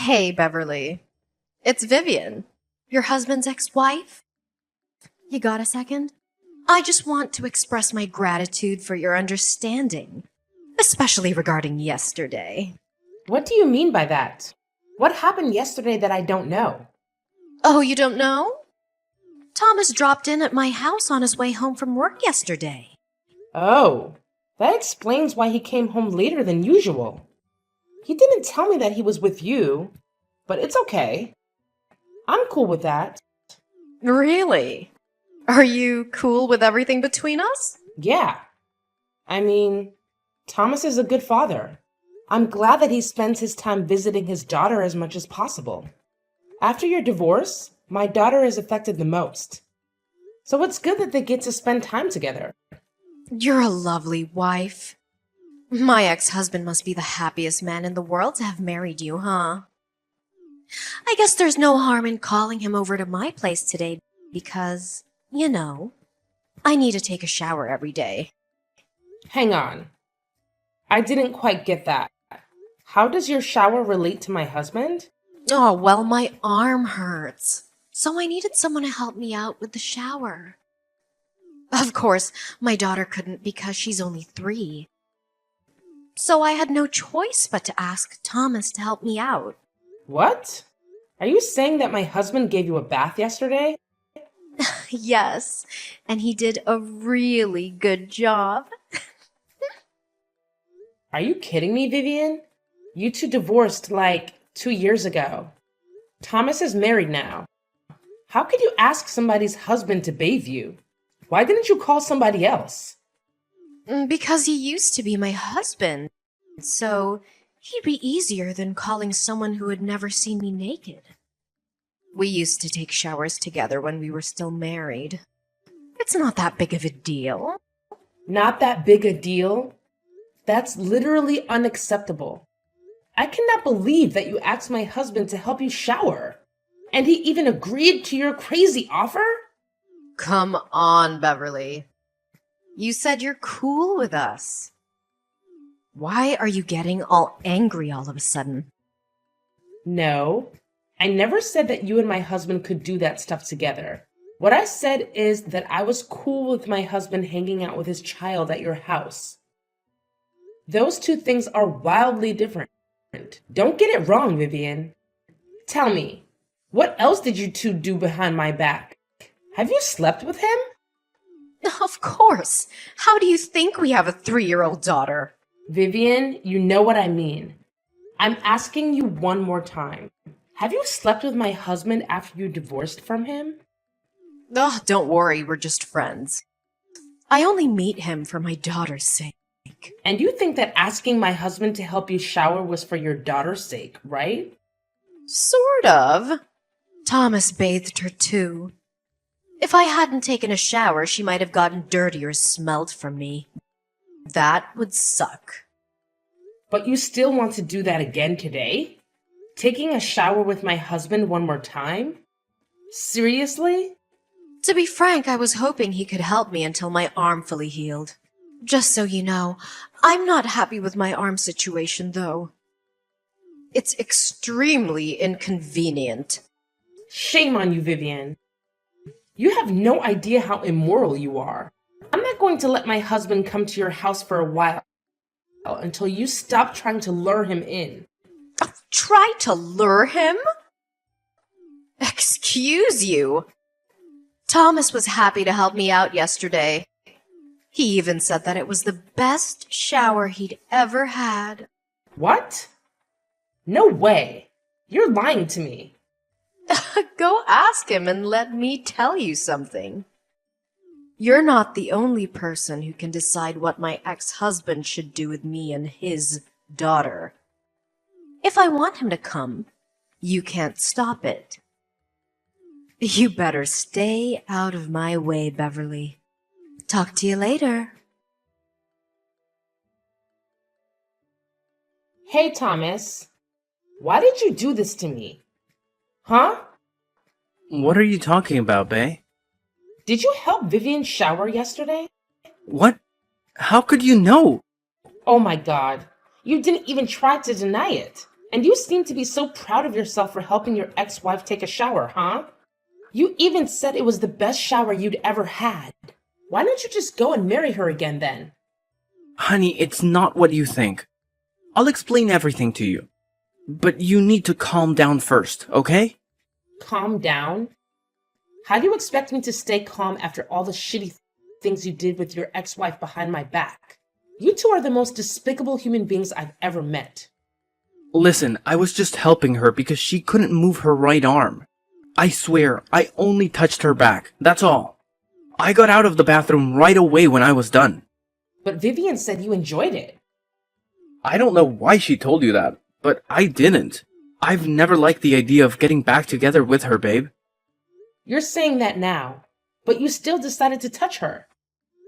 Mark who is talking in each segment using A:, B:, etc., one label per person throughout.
A: Hey, Beverly. It's Vivian, your husband's ex-wife. You got a second? I just want to express my gratitude for your understanding, especially regarding yesterday.
B: What do you mean by that? What happened yesterday that I don't know?
A: Oh, you don't know? Thomas dropped in at my house on his way home from work yesterday.
B: Oh, that explains why he came home later than usual. He didn't tell me that he was with you, but it's okay. I'm cool with that.
A: Really? Are you cool with everything between us?
B: Yeah. I mean, Thomas is a good father. I'm glad that he spends his time visiting his daughter as much as possible. After your divorce, my daughter is affected the most. So it's good that they get to spend time together.
A: You're a lovely wife. My ex-husband must be the happiest man in the world to have married you, huh? I guess there's no harm in calling him over to my place today because, I need to take a shower every day.
B: Hang on. I didn't quite get that. How does your shower relate to my husband?
A: Oh, well, my arm hurts, so I needed someone to help me out with the shower. Of course, my daughter couldn't because she's only 3. So I had no choice but to ask Thomas to help me out.
B: What? Are you saying that my husband gave you a bath yesterday?
A: Yes, and he did a really good job.
B: Are you kidding me, Vivian? You two divorced like 2 years ago. Thomas is married now. How could you ask somebody's husband to bathe you? Why didn't you call somebody else?
A: Because he used to be my husband, so he'd be easier than calling someone who had never seen me naked. We used to take showers together when we were still married. It's not that big of a deal.
B: Not that big a deal? That's literally unacceptable. I cannot believe that you asked my husband to help you shower. And he even agreed to your crazy offer?
A: Come on, Beverly. You said you're cool with us. Why are you getting all angry all of a sudden?
B: No, I never said that you and my husband could do that stuff together. What I said is that I was cool with my husband hanging out with his child at your house. Those two things are wildly different. Don't get it wrong, Vivian. Tell me, what else did you two do behind my back? Have you slept with him?
A: Of course. How do you think we have a 3-year-old daughter?
B: Vivian, you know what I mean. I'm asking you one more time. Have you slept with my husband after you divorced from him?
A: Oh, don't worry, we're just friends. I only meet him for my daughter's sake.
B: And you think that asking my husband to help you shower was for your daughter's sake, right?
A: Sort of. Thomas bathed her too. If I hadn't taken a shower, she might have gotten dirty or smelled from me. That would suck.
B: But you still want to do that again today? Taking a shower with my husband one more time? Seriously?
A: To be frank, I was hoping he could help me until my arm fully healed. Just so you know, I'm not happy with my arm situation, though. It's extremely inconvenient.
B: Shame on you, Vivian. You have no idea how immoral you are. I'm not going to let my husband come to your house for a while until you stop trying to lure him in.
A: Try to lure him? Excuse you. Thomas was happy to help me out yesterday. He even said that it was the best shower he'd ever had.
B: What? No way. You're lying to me.
A: Go ask him and let me tell you something. You're not the only person who can decide what my ex-husband should do with me and his daughter. If I want him to come, you can't stop it. You better stay out of my way, Beverly. Talk to you later.
B: Hey, Thomas. Why did you do this to me? Huh?
C: What are you talking about, Bae?
B: Did you help Vivian shower yesterday?
C: What? How could you know?
B: Oh my god. You didn't even try to deny it. And you seem to be so proud of yourself for helping your ex-wife take a shower, huh? You even said it was the best shower you'd ever had. Why don't you just go and marry her again then?
C: Honey, it's not what you think. I'll explain everything to you. But you need to calm down first, okay?
B: Calm down? How do you expect me to stay calm after all the shitty things you did with your ex-wife behind my back? You two are the most despicable human beings I've ever met.
C: Listen, I was just helping her because she couldn't move her right arm. I swear, I only touched her back, that's all. I got out of the bathroom right away when I was done.
B: But Vivian said you enjoyed it.
C: I don't know why she told you that, but I didn't. I've never liked the idea of getting back together with her, babe.
B: You're saying that now, but you still decided to touch her.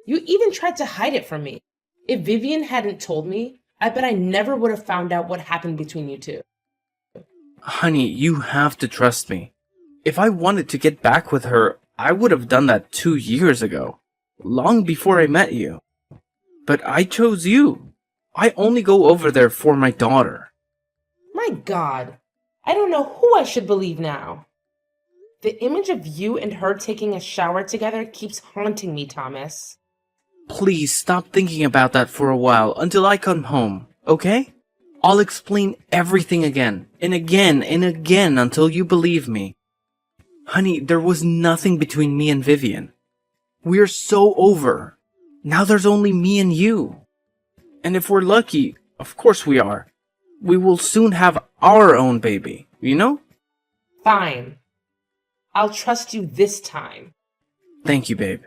B: You even tried to hide it from me. If Vivian hadn't told me, I bet I never would have found out what happened between you two.
C: Honey, you have to trust me. If I wanted to get back with her, I would have done that 2 years ago, long before I met you. But I chose you. I only go over there for my daughter.
B: My God, I don't know who I should believe now. The image of you and her taking a shower together keeps haunting me, Thomas.
C: Please stop thinking about that for a while until I come home, okay? I'll explain everything again and again and again until you believe me. Honey, there was nothing between me and Vivian. We're so over. Now there's only me and you. And if we're lucky, of course we are, we will soon have our own baby, you know?
B: Fine. I'll trust you this time.
C: Thank you, babe.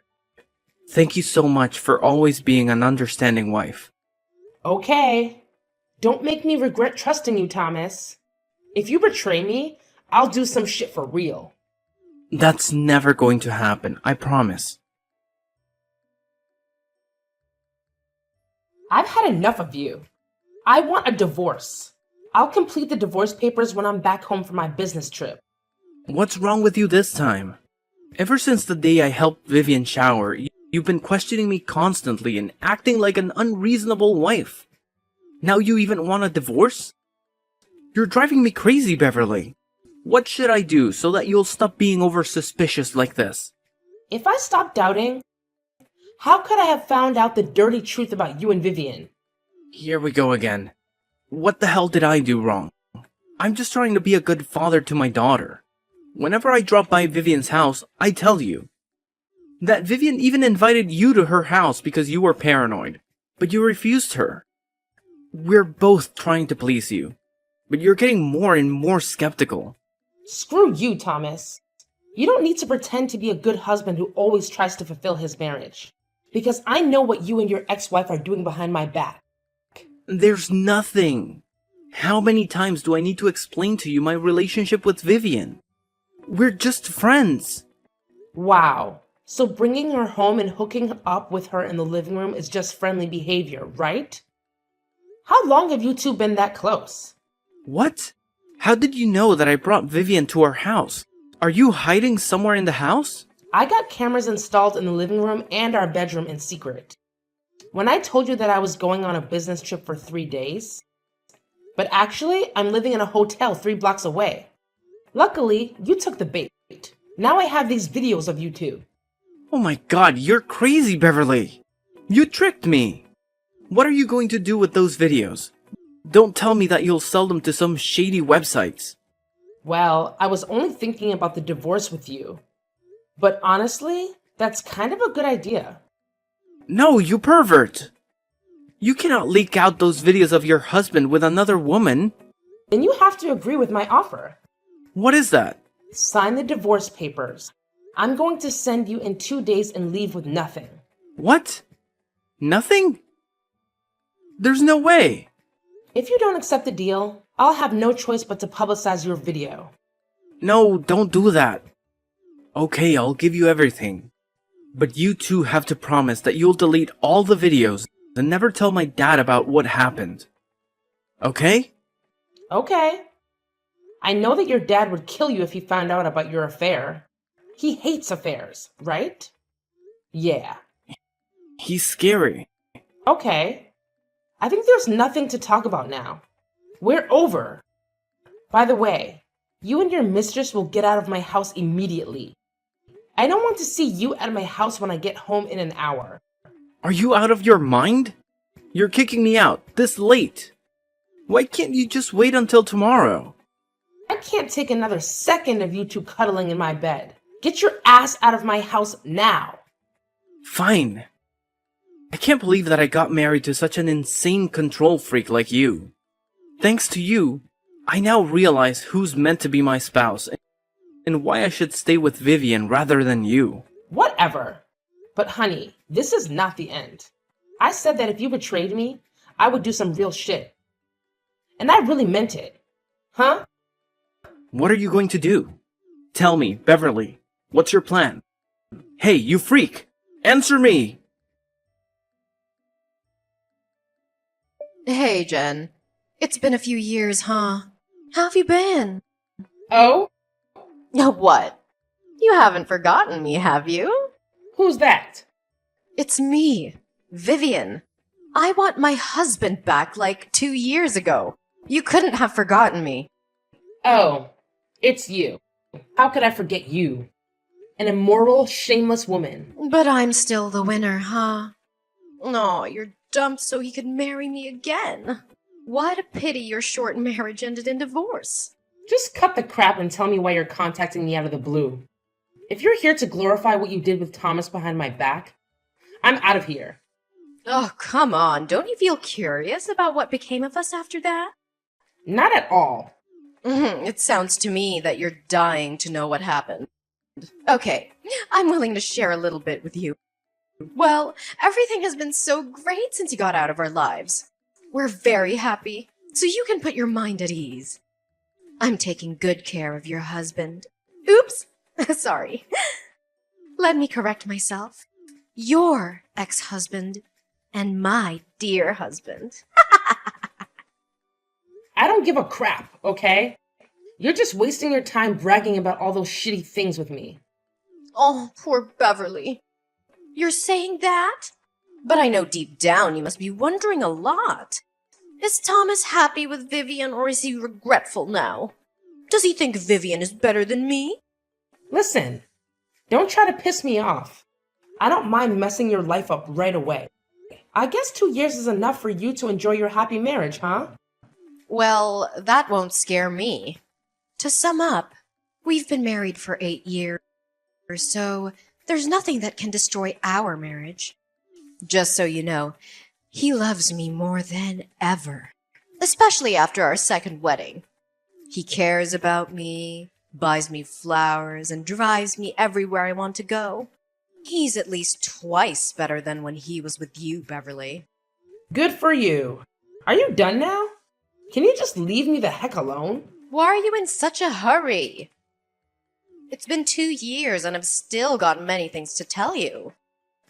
C: Thank you so much for always being an understanding wife.
B: Okay. Don't make me regret trusting you, Thomas. If you betray me, I'll do some shit for real.
C: That's never going to happen, I promise.
B: I've had enough of you. I want a divorce. I'll complete the divorce papers when I'm back home from my business trip.
C: What's wrong with you this time? Ever since the day I helped Vivian shower, you've been questioning me constantly and acting like an unreasonable wife. Now you even want a divorce? You're driving me crazy, Beverly. What should I do so that you'll stop being over suspicious like this?
B: If I stopped doubting, how could I have found out the dirty truth about you and Vivian?
C: Here we go again. What the hell did I do wrong? I'm just trying to be a good father to my daughter. Whenever I drop by Vivian's house, I tell you. That Vivian even invited you to her house because you were paranoid, but you refused her. We're both trying to please you, but you're getting more and more skeptical.
B: Screw you, Thomas. You don't need to pretend to be a good husband who always tries to fulfill his marriage. Because I know what you and your ex-wife are doing behind my back.
C: There's nothing. How many times do I need to explain to you my relationship with Vivian? We're just friends.
B: Wow. So bringing her home and hooking up with her in the living room is just friendly behavior, right? How long have you two been that close?
C: What? How did you know that I brought Vivian to our house? Are you hiding somewhere in the house?
B: I got cameras installed in the living room and our bedroom in secret. When I told you that I was going on a business trip for 3 days, but actually I'm living in a hotel 3 blocks away. Luckily, you took the bait. Now I have these videos of you two.
C: Oh my god, you're crazy, Beverly! You tricked me! What are you going to do with those videos? Don't tell me that you'll sell them to some shady websites.
B: Well, I was only thinking about the divorce with you. But honestly, that's kind of a good idea.
C: No, you pervert! You cannot leak out those videos of your husband with another woman.
B: Then you have to agree with my offer.
C: What is that?
B: Sign the divorce papers. I'm going to send you in 2 days and leave with nothing.
C: What? Nothing? There's no way.
B: If you don't accept the deal, I'll have no choice but to publicize your video.
C: No, don't do that. Okay, I'll give you everything. But you two have to promise that you'll delete all the videos and never tell my dad about what happened. Okay?
B: Okay. I know that your dad would kill you if he found out about your affair. He hates affairs, right? Yeah.
C: He's scary.
B: Okay. I think there's nothing to talk about now. We're over. By the way, you and your mistress will get out of my house immediately. I don't want to see you at my house when I get home in an hour.
C: Are you out of your mind? You're kicking me out this late. Why can't you just wait until tomorrow?
B: I can't take another second of you two cuddling in my bed. Get your ass out of my house now.
C: Fine. I can't believe that I got married to such an insane control freak like you. Thanks to you, I now realize who's meant to be my spouse and why I should stay with Vivian rather than you.
B: Whatever. But honey, this is not the end. I said that if you betrayed me, I would do some real shit. And I really meant it. Huh?
C: What are you going to do? Tell me, Beverly, what's your plan? Hey, you freak! Answer me!
A: Hey, Jen. It's been a few years, huh? How have you been?
B: Oh?
A: What? You haven't forgotten me, have you?
B: Who's that?
A: It's me, Vivian. I want my husband back like 2 years ago. You couldn't have forgotten me.
B: Oh, it's you. How could I forget you? An immoral, shameless woman.
A: But I'm still the winner, huh? Aw, you're dumped so he could marry me again. What a pity your short marriage ended in divorce.
B: Just cut the crap and tell me why you're contacting me out of the blue. If you're here to glorify what you did with Thomas behind my back, I'm out of here.
A: Oh, come on. Don't you feel curious about what became of us after that?
B: Not at all.
A: It sounds to me that you're dying to know what happened. Okay, I'm willing to share a little bit with you. Well, everything has been so great since you got out of our lives. We're very happy, so you can put your mind at ease. I'm taking good care of your husband. Oops, sorry. Let me correct myself. Your ex-husband and my dear husband.
B: I don't give a crap, okay? You're just wasting your time bragging about all those shitty things with me.
A: Oh, poor Beverly. You're saying that? But I know deep down you must be wondering a lot. Is Thomas happy with Vivian or is he regretful now? Does he think Vivian is better than me?
B: Listen, don't try to piss me off. I don't mind messing your life up right away. I guess 2 years is enough for you to enjoy your happy marriage, huh?
A: Well, that won't scare me. To sum up, we've been married for 8 years, so there's nothing that can destroy our marriage. Just so you know, he loves me more than ever, especially after our second wedding. He cares about me, buys me flowers, and drives me everywhere I want to go. He's at least twice better than when he was with you, Beverly.
B: Good for you. Are you done now? Can you just leave me the heck alone?
A: Why are you in such a hurry? It's been 2 years and I've still got many things to tell you.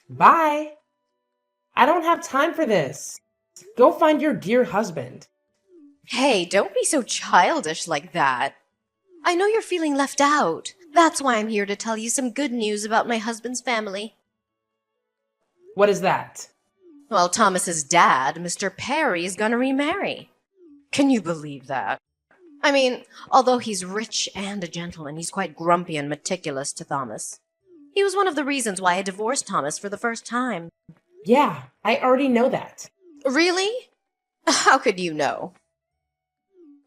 B: Bye. I don't have time for this. Go find your dear husband.
A: Hey, don't be so childish like that. I know you're feeling left out. That's why I'm here to tell you some good news about my husband's family.
B: What is that?
A: Well, Thomas's dad, Mr. Perry, is gonna remarry. Can you believe that? I mean, although he's rich and a gentleman, he's quite grumpy and meticulous to Thomas. He was one of the reasons why I divorced Thomas for the first time.
B: Yeah, I already know that.
A: Really? How could you know?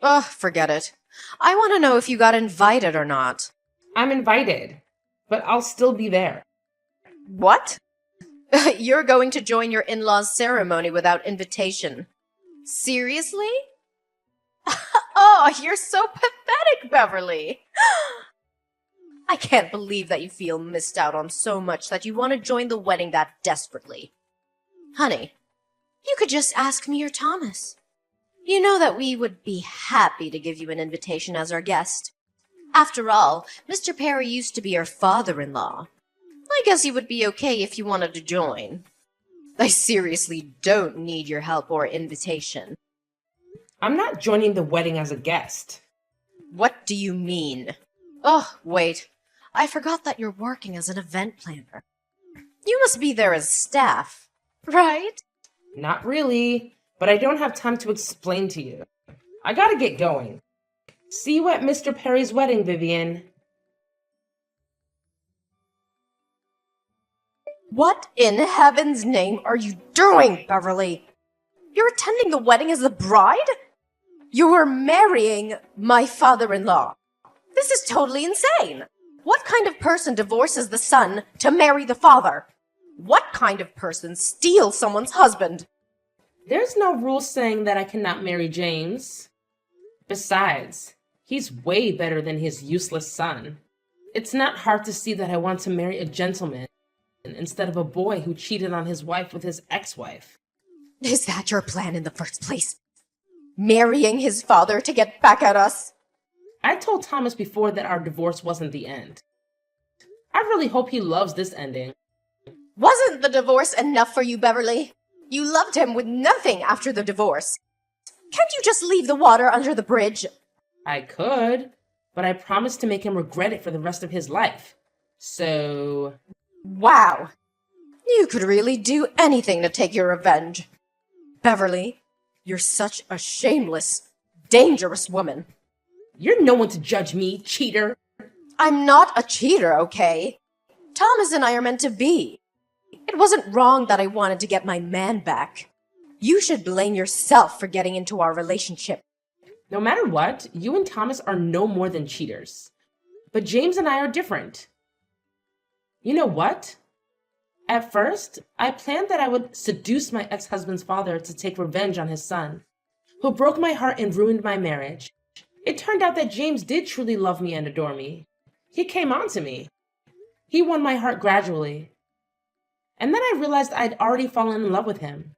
A: Ugh, forget it. I want to know if you got invited or not.
B: I'm invited, but I'll still be there.
A: What? You're going to join your in-laws' ceremony without invitation. Seriously? Oh, you're so pathetic, Beverly. I can't believe that you feel missed out on so much that you want to join the wedding that desperately. Honey, you could just ask me or Thomas. You know that we would be happy to give you an invitation as our guest. After all, Mr. Perry used to be your father-in-law. I guess he would be okay if you wanted to join. I seriously don't need your help or invitation.
B: I'm not joining the wedding as a guest.
A: What do you mean? Oh, wait. I forgot that you're working as an event planner. You must be there as staff, right?
B: Not really, but I don't have time to explain to you. I gotta get going. See you at Mr. Perry's wedding, Vivian.
A: What in heaven's name are you doing, Beverly? You're attending the wedding as the bride? You're marrying my father-in-law. This is totally insane. What kind of person divorces the son to marry the father? What kind of person steals someone's husband?
B: There's no rule saying that I cannot marry James. Besides, he's way better than his useless son. It's not hard to see that I want to marry a gentleman instead of a boy who cheated on his wife with his ex-wife.
A: Is that your plan in the first place? Marrying his father to get back at us?
B: I told Thomas before that our divorce wasn't the end. I really hope he loves this ending.
A: Wasn't the divorce enough for you, Beverly? You loved him with nothing after the divorce. Can't you just leave the water under the bridge?
B: I could, but I promised to make him regret it for the rest of his life. So...
A: Wow. You could really do anything to take your revenge. Beverly, you're such a shameless, dangerous woman.
B: You're no one to judge me, cheater.
A: I'm not a cheater, okay? Thomas and I are meant to be. It wasn't wrong that I wanted to get my man back. You should blame yourself for getting into our relationship.
B: No matter what, you and Thomas are no more than cheaters. But James and I are different. You know what? At first, I planned that I would seduce my ex-husband's father to take revenge on his son, who broke my heart and ruined my marriage. It turned out that James did truly love me and adore me. He came on to me. He won my heart gradually. And then I realized I'd already fallen in love with him.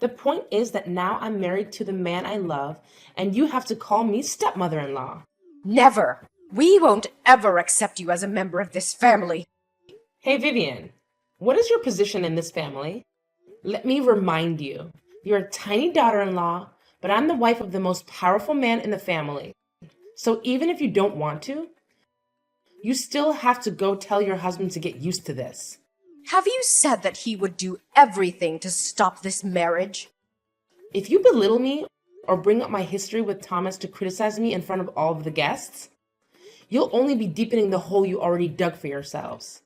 B: The point is that now I'm married to the man I love, and you have to call me stepmother-in-law.
A: Never. We won't ever accept you as a member of this family.
B: Hey, Vivian, what is your position in this family? Let me remind you, you're a tiny daughter-in-law, but I'm the wife of the most powerful man in the family. So even if you don't want to, you still have to go tell your husband to get used to this.
A: Have you said that he would do everything to stop this marriage?
B: If you belittle me or bring up my history with Thomas to criticize me in front of all of the guests, you'll only be deepening the hole you already dug for yourselves.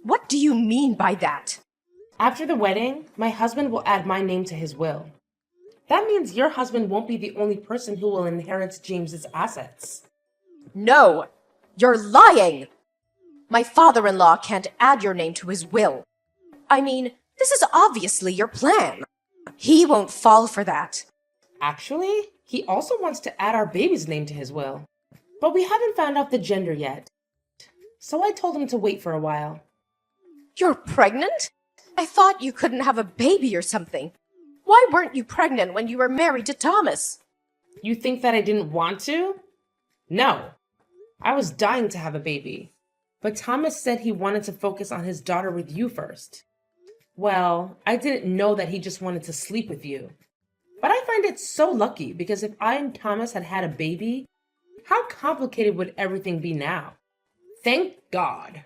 A: What do you mean by that?
B: After the wedding, my husband will add my name to his will. That means your husband won't be the only person who will inherit James's assets.
A: No, you're lying! My father-in-law can't add your name to his will. I mean, this is obviously your plan. He won't fall for that.
B: Actually, he also wants to add our baby's name to his will. But we haven't found out the gender yet. So I told him to wait for a while.
A: You're pregnant? I thought you couldn't have a baby or something. Why weren't you pregnant when you were married to Thomas?
B: You think that I didn't want to? No. I was dying to have a baby. But Thomas said he wanted to focus on his daughter with you first. Well, I didn't know that he just wanted to sleep with you. But I find it so lucky because if I and Thomas had had a baby, how complicated would everything be now? Thank God.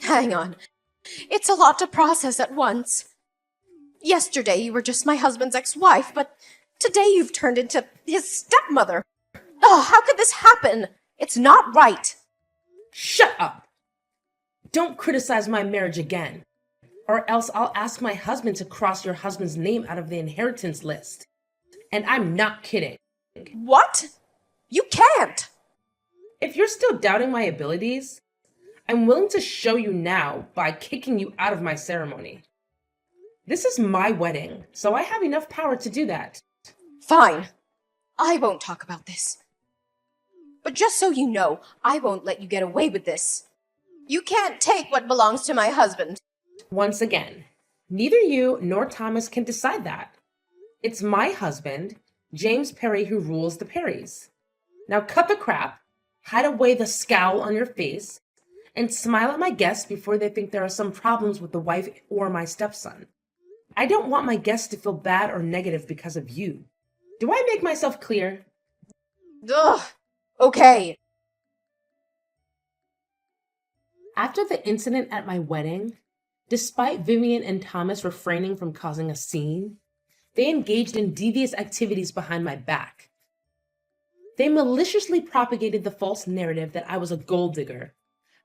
A: Hang on. It's a lot to process at once. Yesterday you were just my husband's ex-wife, but today you've turned into his stepmother. Oh, how could this happen? It's not right.
B: Shut up! Don't criticize my marriage again, or else I'll ask my husband to cross your husband's name out of the inheritance list. And I'm not kidding.
A: What? You can't!
B: If you're still doubting my abilities, I'm willing to show you now by kicking you out of my ceremony. This is my wedding, so I have enough power to do that.
A: Fine. I won't talk about this. But just so you know, I won't let you get away with this. You can't take what belongs to my husband.
B: Once again, neither you nor Thomas can decide that. It's my husband, James Perry, who rules the Perrys. Now cut the crap, hide away the scowl on your face, and smile at my guests before they think there are some problems with the wife or my stepson. I don't want my guests to feel bad or negative because of you. Do I make myself clear?
A: Ugh. Okay.
B: After the incident at my wedding, despite Vivian and Thomas refraining from causing a scene, they engaged in devious activities behind my back. They maliciously propagated the false narrative that I was a gold digger,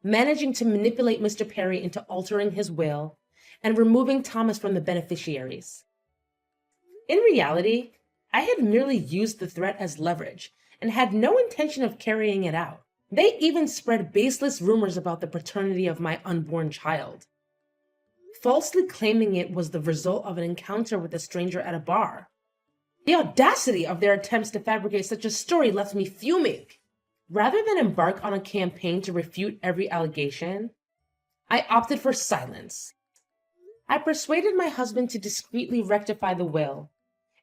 B: managing to manipulate Mr. Perry into altering his will and removing Thomas from the beneficiaries. In reality, I had merely used the threat as leverage and had no intention of carrying it out. They even spread baseless rumors about the paternity of my unborn child, falsely claiming it was the result of an encounter with a stranger at a bar. The audacity of their attempts to fabricate such a story left me fuming. Rather than embark on a campaign to refute every allegation, I opted for silence. I persuaded my husband to discreetly rectify the will,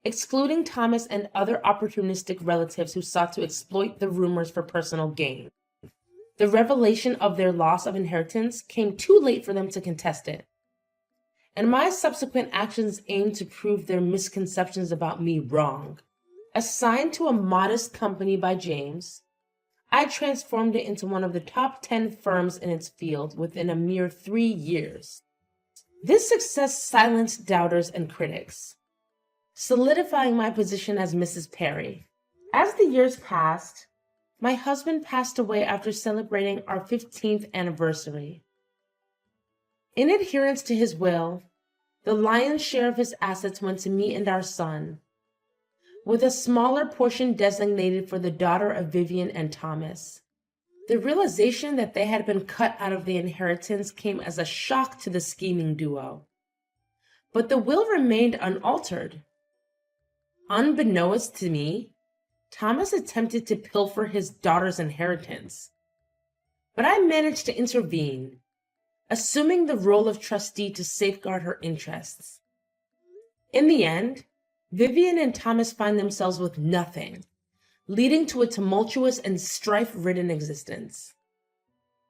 B: excluding Thomas and other opportunistic relatives who sought to exploit the rumors for personal gain. The revelation of their loss of inheritance came too late for them to contest it, and my subsequent actions aimed to prove their misconceptions about me wrong. Assigned to a modest company by James, I transformed it into one of the top 10 firms in its field within a mere 3 years. This success silenced doubters and critics, solidifying my position as Mrs. Perry. As the years passed, my husband passed away after celebrating our 15th anniversary. In adherence to his will, the lion's share of his assets went to me and our son, with a smaller portion designated for the daughter of Vivian and Thomas. The realization that they had been cut out of the inheritance came as a shock to the scheming duo. But the will remained unaltered. Unbeknownst to me, Thomas attempted to pilfer his daughter's inheritance, but I managed to intervene, assuming the role of trustee to safeguard her interests. In the end, Vivian and Thomas find themselves with nothing, leading to a tumultuous and strife-ridden existence.